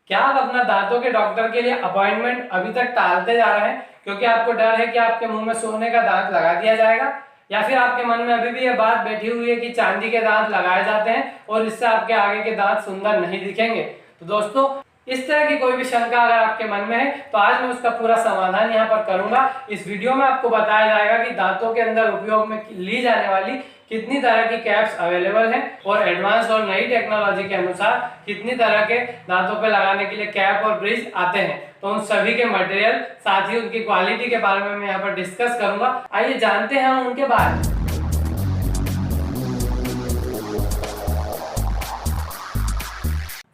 क्या आप अपना दांतों के डॉक्टर के लिए अपॉइंटमेंट अभी तक टालते जा रहे हैं क्योंकि आपको डर है कि आपके मुंह में सोने का दांत लगा दिया जाएगा, या फिर आपके मन में अभी भी यह बात बैठी हुई है कि चांदी के दांत लगाए जाते हैं और इससे आपके आगे के दांत सुंदर नहीं दिखेंगे। तो दोस्तों, इस तरह की कोई भी शंका अगर आपके मन में है तो आज मैं उसका पूरा समाधान यहाँ पर करूंगा। इस वीडियो में आपको बताया जाएगा कि दांतों के अंदर उपयोग में ली जाने वाली कितनी तरह की कैप्स अवेलेबल हैं और एडवांस और नई टेक्नोलॉजी के अनुसार कितनी तरह के दांतों पे लगाने के लिए कैप और ब्रिज आते हैं। तो उन सभी के मटेरियल साथ ही उनकी क्वालिटी के बारे में मैं यहाँ पर डिस्कस करूंगा। आइए जानते हैं हम उनके बारे में।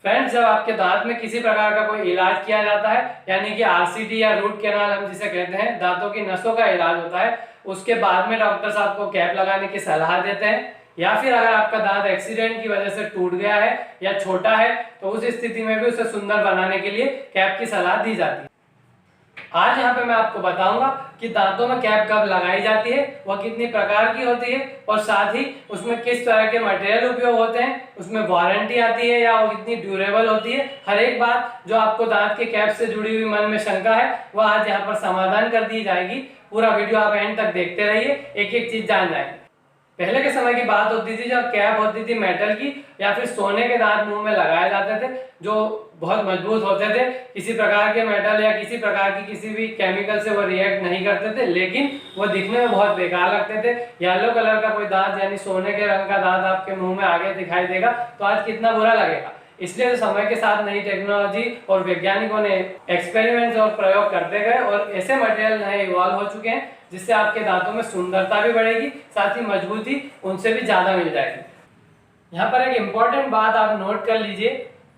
फ्रेंड्स, जब आपके दांत में किसी प्रकार का कोई इलाज किया जाता है, यानी कि आरसीटी या रूट कैनाल हम जिसे कहते हैं, दांतों की नसों का इलाज होता है, उसके बाद में डॉक्टर्स आपको कैप लगाने की सलाह देते हैं। या फिर अगर आपका दांत एक्सीडेंट की वजह से टूट गया है या छोटा है तो उस स्थिति में भी उसे सुंदर बनाने के लिए कैप की सलाह दी जाती है। आज यहाँ पे मैं आपको बताऊंगा कि दांतों में कैप कब लगाई जाती है, वह कितनी प्रकार की होती है और साथ ही उसमें किस तरह के मटेरियल उपयोग होते हैं, उसमें वारंटी आती है या वो कितनी ड्यूरेबल होती है। हर एक बात जो आपको दांत के कैप से जुड़ी हुई मन में शंका है वह आज यहाँ पर समाधान कर दी जाएगी। पूरा वीडियो आप एंड तक देखते रहिए, एक एक चीज जान जाएंगे। पहले के समय की बात होती थी जब कैप होती थी मेटल की या फिर सोने के दांत मुंह में लगाए जाते थे जो बहुत मजबूत होते थे, किसी प्रकार के मेटल या किसी प्रकार की किसी भी केमिकल से वो रिएक्ट नहीं करते थे, लेकिन वो दिखने में बहुत बेकार लगते थे। येलो कलर का कोई दांत यानी सोने के रंग का दांत आपके मुंह में आगे दिखाई देगा तो आज कितना बुरा लगेगा। इसलिए तो समय के साथ नई टेक्नोलॉजी और वैज्ञानिकों ने एक्सपेरिमेंट्स और प्रयोग करते गए और ऐसे मटेरियल नए इवॉल्व हो चुके हैं जिससे आपके दांतों में सुंदरता भी बढ़ेगी, साथ ही मजबूती उनसे भी ज्यादा मिल जाएगी। यहाँ पर एक इम्पोर्टेंट बात आप नोट कर लीजिए,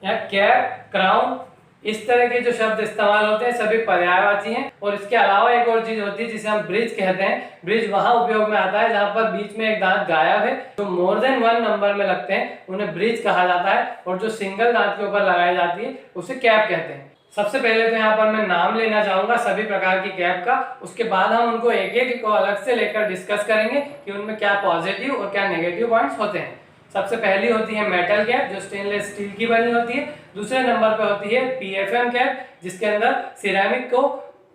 यहाँ कैप, क्राउन इस तरह के जो शब्द इस्तेमाल होते हैं सभी पर्यायवाची हैं। और इसके अलावा एक और चीज होती है जिसे हम ब्रिज कहते हैं। ब्रिज वहां उपयोग में आता है जहां पर बीच में एक दांत गायब है, तो मोर देन वन नंबर में लगते हैं, उन्हें ब्रिज कहा जाता है। और जो सिंगल दांत के ऊपर लगाई जाती है उसे कैप कहते हैं। सबसे पहले तो यहाँ पर मैं नाम लेना चाहूंगा सभी प्रकार की कैप का, उसके बाद हम उनको एक एक को अलग से लेकर डिस्कस करेंगे कि उनमें क्या पॉजिटिव और क्या नेगेटिव पॉइंट्स होते हैं। सबसे पहली होती है मेटल कैप जो स्टेनलेस स्टील की बनी होती है। दूसरे नंबर पे होती है पीएफएम कैप जिसके अंदर सिरेमिक को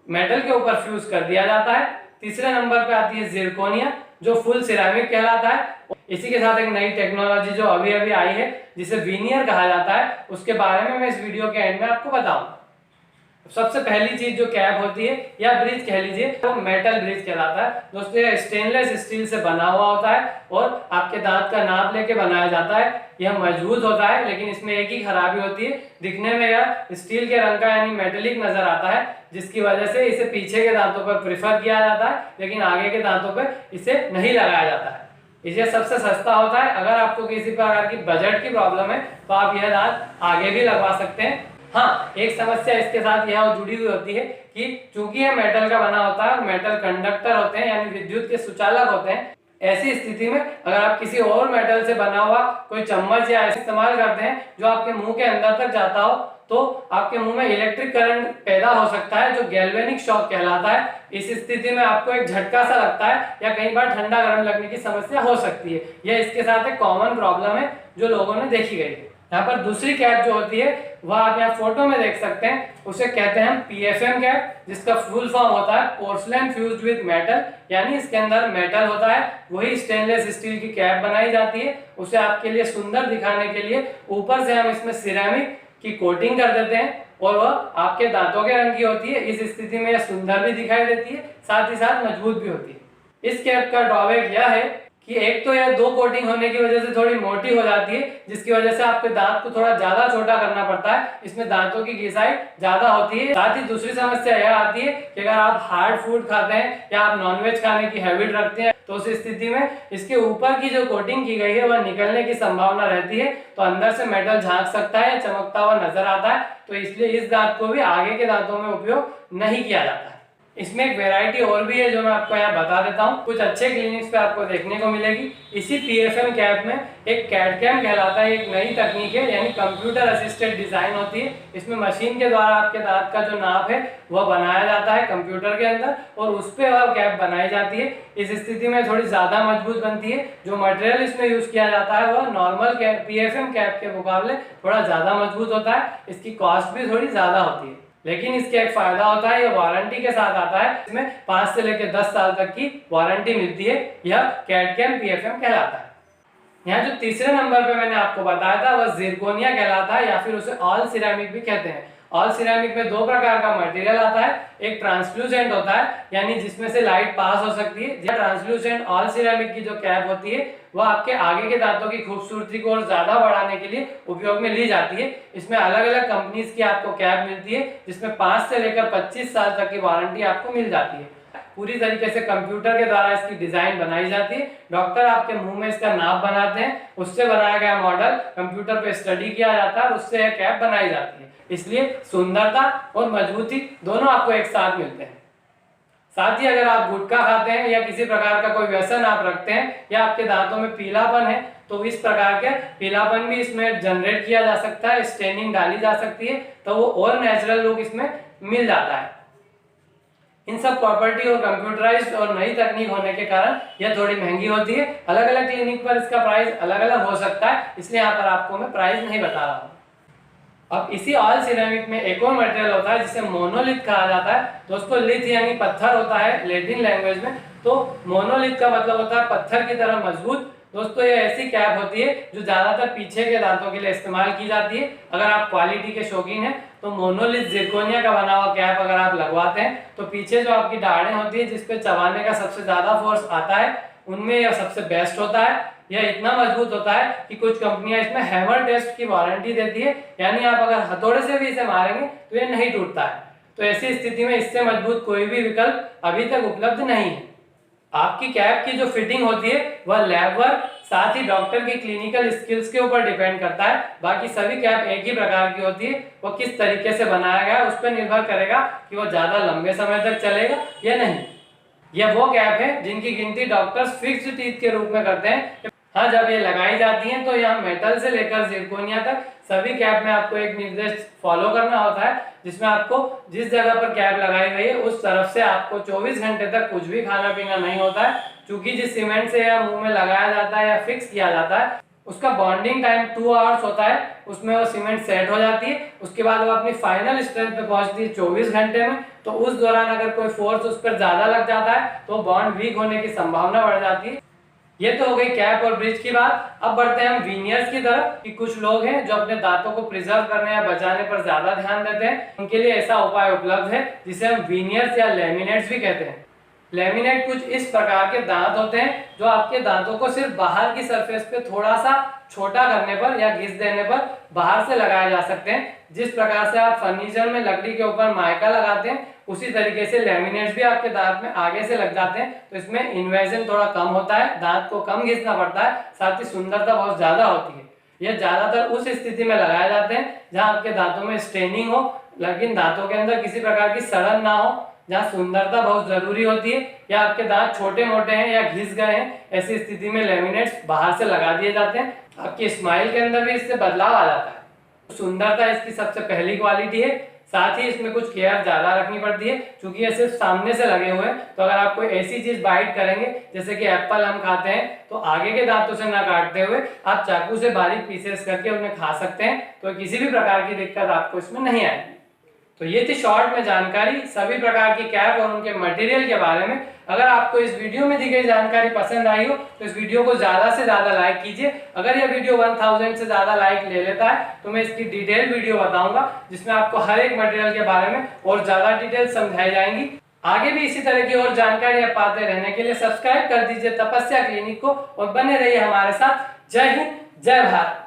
मेटल के ऊपर फ्यूज कर दिया जाता है। तीसरे नंबर पे आती है जिरकोनिया जो फुल सिरेमिक कहलाता है। इसी के साथ एक नई टेक्नोलॉजी जो अभी अभी आई है जिसे वीनियर कहा जाता है, उसके बारे में मैं इस वीडियो के एंड में आपको बताऊंगा। सबसे पहली चीज जो कैप होती है या ब्रिज कह लीजिए वो मेटल ब्रिज कहलाता है। दोस्तों, यह स्टेनलेस स्टील से बना हुआ होता है और आपके दांत का नाप लेके बनाया जाता है। यह मजबूत होता है लेकिन इसमें एक ही खराबी होती है, दिखने में यह स्टील के रंग का यानी मेटेलिक नजर आता है, जिसकी वजह से इसे पीछे के दांतों पर प्रिफर किया जाता है लेकिन आगे के दांतों पर इसे नहीं लगाया जाता है। इसे सबसे सस्ता होता है। अगर आपको किसी प्रकार की बजट की प्रॉब्लम है तो आप यह दांत आगे भी लगवा सकते हैं। हाँ, एक समस्या इसके साथ यह जुड़ी हुई होती है कि चूंकि यह मेटल का बना होता है और मेटल कंडक्टर होते हैं यानी विद्युत के सुचालक होते हैं, ऐसी स्थिति में अगर आप किसी और मेटल से बना हुआ कोई चम्मच या ऐसे इस्तेमाल करते हैं जो आपके मुंह के अंदर तक जाता हो तो आपके मुंह में इलेक्ट्रिक करंट पैदा हो सकता है जो गैल्वेनिक शॉक कहलाता है। इस स्थिति में आपको एक झटका सा लगता है या कई बार ठंडा गर्म लगने की समस्या हो सकती है। यह इसके साथ एक कॉमन प्रॉब्लम है जो लोगों ने देखी गई है। यहाँ पर दूसरी कैप जो होती है वह आप यहाँ फोटो में देख सकते हैं, उसे कहते हैं हम पीएफएम कैप जिसका फुल फॉर्म होता है पोर्सलेन फ्यूज्ड विद मेटल, यानी इसके अंदर मेटल होता है, वही स्टेनलेस स्टील की कैप बनाई जाती है। उसे आपके लिए सुंदर दिखाने के लिए ऊपर से हम इसमें सिरेमिक की कोटिंग कर देते हैं और वह आपके दांतों के रंग की होती है। इस स्थिति में यह सुंदर भी दिखाई देती है, साथ ही साथ मजबूत भी होती है। इस कैप का ड्रॉबैक यह है कि एक तो यह दो कोटिंग होने की वजह से थोड़ी मोटी हो जाती है, जिसकी वजह से आपके दांत को थोड़ा ज्यादा छोटा करना पड़ता है। इसमें दांतों की घिसाई ज्यादा होती है। साथ ही दूसरी समस्या यह आती है कि अगर आप हार्ड फूड खाते हैं या आप नॉनवेज खाने की हैबिट रखते हैं तो उस स्थिति में इसके ऊपर की जो कोटिंग की गई है वह निकलने की संभावना रहती है, तो अंदर से मेटल झांक सकता है या चमकता हुआ नजर आता है। तो इसलिए इस दांत को भी आगे के दांतों में उपयोग नहीं किया जाता है। इसमें एक वैरायटी और भी है जो मैं आपको यहाँ बता देता हूँ। कुछ अच्छे क्लिनिक्स पे आपको देखने को मिलेगी। इसी पीएफएम कैप में एक कैड कैम कहलाता है, एक नई तकनीक है, यानी कंप्यूटर असिस्टेड डिजाइन होती है। इसमें मशीन के द्वारा आपके दांत का जो नाप है वह बनाया जाता है कंप्यूटर के अंदर, और उस पर वह कैप बनाई जाती है। इस स्थिति में थोड़ी ज्यादा मजबूत बनती है। जो मटेरियल इसमें यूज किया जाता है वह नॉर्मल पीएफएम कैप के मुकाबले थोड़ा ज्यादा मजबूत होता है। इसकी कॉस्ट भी थोड़ी ज्यादा होती है, लेकिन इसका एक फायदा होता है, ये वारंटी के साथ आता है। इसमें 5 से लेकर 10 साल तक की वारंटी मिलती है। यह कैड कैम पीएफएम कहलाता है। यहाँ जो तीसरे नंबर पे मैंने आपको बताया था वह जिरकोनिया कहलाता है, या फिर उसे ऑल सिरेमिक भी कहते हैं। ऑल सिरेमिक में दो प्रकार का मटेरियल आता है। एक ट्रांसल्यूसेंट होता है, यानी जिसमें से लाइट पास हो सकती है। ट्रांसल्यूसेंट ऑल सिरेमिक की जो कैप होती है वह आपके आगे के दांतों की खूबसूरती को और ज्यादा बढ़ाने के लिए उपयोग में ली जाती है। इसमें अलग अलग कंपनीज की आपको कैप मिलती है, जिसमें 5 से लेकर 25 साल तक की वारंटी आपको मिल जाती है। पूरी तरीके से कंप्यूटर के द्वारा इसकी डिजाइन बनाई जाती है। डॉक्टर आपके मुंह में इसका नाप बनाते हैं, उससे बनाया गया मॉडल कंप्यूटर पे स्टडी किया जाता है और उससे यह कैप बनाई जाती है। इसलिए सुंदरता और मजबूती दोनों आपको एक साथ मिलते हैं। साथ ही अगर आप गुटखा खाते हैं या किसी प्रकार का कोई व्यसन आप रखते हैं या आपके दांतों में पीलापन है, तो इस प्रकार के पीलापन भी इसमें जनरेट किया जा सकता है, स्टेनिंग डाली जा सकती है, तो वो और नेचुरल लुक इसमें मिल जाता है। इन सब प्रॉपर्टी और कंप्यूटराइज्ड और नई तकनीक होने के कारण यह थोड़ी महंगी होती है। अलग अलग क्लिनिक पर इसका प्राइस अलग अलग हो सकता है, इसलिए यहाँ पर आपको मैं प्राइस नहीं बता रहा हूँ। अब इसी ऑल सिरेमिक में एक और मटेरियल होता है जिसे मोनोलिथ कहा जाता है। दोस्तों लिथ यानी पत्थर होता है लैटिन लैंग्वेज में, तो मोनोलिथ का मतलब होता है पत्थर की तरह मजबूत। दोस्तों ये ऐसी कैप होती है जो ज्यादातर पीछे के दांतों के लिए इस्तेमाल की जाती है। अगर आप क्वालिटी के शौकीन हैं तो मोनोलिथ जिरकोनिया का बना हुआ कैप अगर आप लगवाते हैं तो पीछे जो आपकी दाढ़ें होती है जिसपे चबाने का सबसे ज्यादा फोर्स आता है, उनमें यह सबसे बेस्ट होता है। यह इतना मजबूत होता है कि कुछ कंपनियां इसमें हैमर टेस्ट की वारंटी देती है, यानी आप अगर हथौड़े से भी इसे मारेंगे तो यह नहीं टूटता है। तो ऐसी स्थिति में इससे मजबूत कोई भी विकल्प अभी तक उपलब्ध नहीं है। आपकी कैप की जो फिटिंग होती है वह लैब वर्क साथ ही डॉक्टर की क्लिनिकल स्किल्स के ऊपर डिपेंड करता है। बाकी सभी कैप एक ही प्रकार की होती है, वो किस तरीके से बनाया गया है उस पर निर्भर करेगा कि वो ज्यादा लंबे समय तक चलेगा या नहीं। यह वो कैप है जिनकी गिनती डॉक्टर्स फिक्स्ड टीथ के रूप में करते हैं। हाँ, जब ये लगाई जाती हैं तो यहाँ मेटल से लेकर जिरकोनिया तक सभी कैप में आपको एक निर्देश फॉलो करना होता है, जिसमें आपको जिस जगह पर कैप लगाई गई है उस तरफ से आपको 24 घंटे तक कुछ भी खाना पीना नहीं होता है। क्योंकि जिस सीमेंट से यह मुंह में लगाया जाता है या फिक्स किया जाता है उसका बॉन्डिंग टाइम 2 आवर्स होता है, उसमें वो सीमेंट सेट हो जाती है। उसके बाद वो अपनी फाइनल स्ट्रेंथ पे पहुंचती है 24 घंटे में। तो उस दौरान अगर कोई फोर्स उस पर ज्यादा लग जाता है तो बॉन्ड वीक होने की संभावना बढ़ जाती है। ये तो हो गई कैप और ब्रिज की बात। अब बढ़ते हैं हम वीनियर्स की तरफ कि कुछ लोग हैं जो अपने दांतों को प्रिजर्व करने या बचाने पर ज्यादा ध्यान देते हैं। उनके लिए ऐसा उपाय उपलब्ध है जिसे हम वीनियर्स या लेमिनेट्स भी कहते हैं। लेमिनेट कुछ इस प्रकार के दांत होते हैं जो आपके दांतों को सिर्फ बाहर की सरफेस पे थोड़ा सा छोटा करने पर या घिस देने पर बाहर से लगाए जा सकते हैं। जिस प्रकार से आप फर्नीचर में लकड़ी के ऊपर माइका लगाते हैं उसी तरीके से लेमिनेट्स भी आपके दांत में आगे से लग जाते हैं। तो इसमें इन्वेजन थोड़ा कम होता है, दांत को कम घिसना पड़ता है, साथ ही सुंदरता बहुत ज्यादा होती है। यह ज्यादातर उस स्थिति में लगाए जाते हैं जहां आपके दांतों में स्ट्रेनिंग हो लेकिन दांतों के अंदर किसी प्रकार की सड़न ना हो, जहाँ सुंदरता बहुत जरूरी होती है, या आपके दांत छोटे मोटे हैं या घिस गए हैं, ऐसी स्थिति में लेमिनेट्स बाहर से लगा दिए जाते हैं। आपकी स्माइल के अंदर भी इससे बदलाव आ जाता है। सुंदरता इसकी सबसे पहली क्वालिटी है। साथ ही इसमें कुछ केयर ज्यादा रखनी पड़ती है क्योंकि ये सिर्फ सामने से लगे हुए हैं। तो अगर आप कोई ऐसी चीज बाइट करेंगे जैसे कि एप्पल हम खाते हैं तो आगे के दांतों से ना काटते हुए आप चाकू से बारीक पीसेस करके उन्हें खा सकते हैं, तो किसी भी प्रकार की दिक्कत आपको इसमें नहीं आएगी। तो ये थी शॉर्ट में जानकारी सभी प्रकार की कैप और उनके मटेरियल के बारे में। अगर आपको इस वीडियो में दी गई जानकारी पसंद आई हो तो इस वीडियो को ज्यादा से ज्यादा लाइक कीजिए। अगर यह वीडियो 1000 से ज्यादा लाइक ले लेता है तो मैं इसकी डिटेल वीडियो बताऊंगा जिसमें आपको हर एक मटेरियल के बारे में और ज्यादा डिटेल समझाई जाएंगी। आगे भी इसी तरह की और जानकारी आप पाते रहने के लिए सब्सक्राइब कर दीजिए तपस्या क्लिनिक को और बने रहिए हमारे साथ। जय हिंद, जय भारत।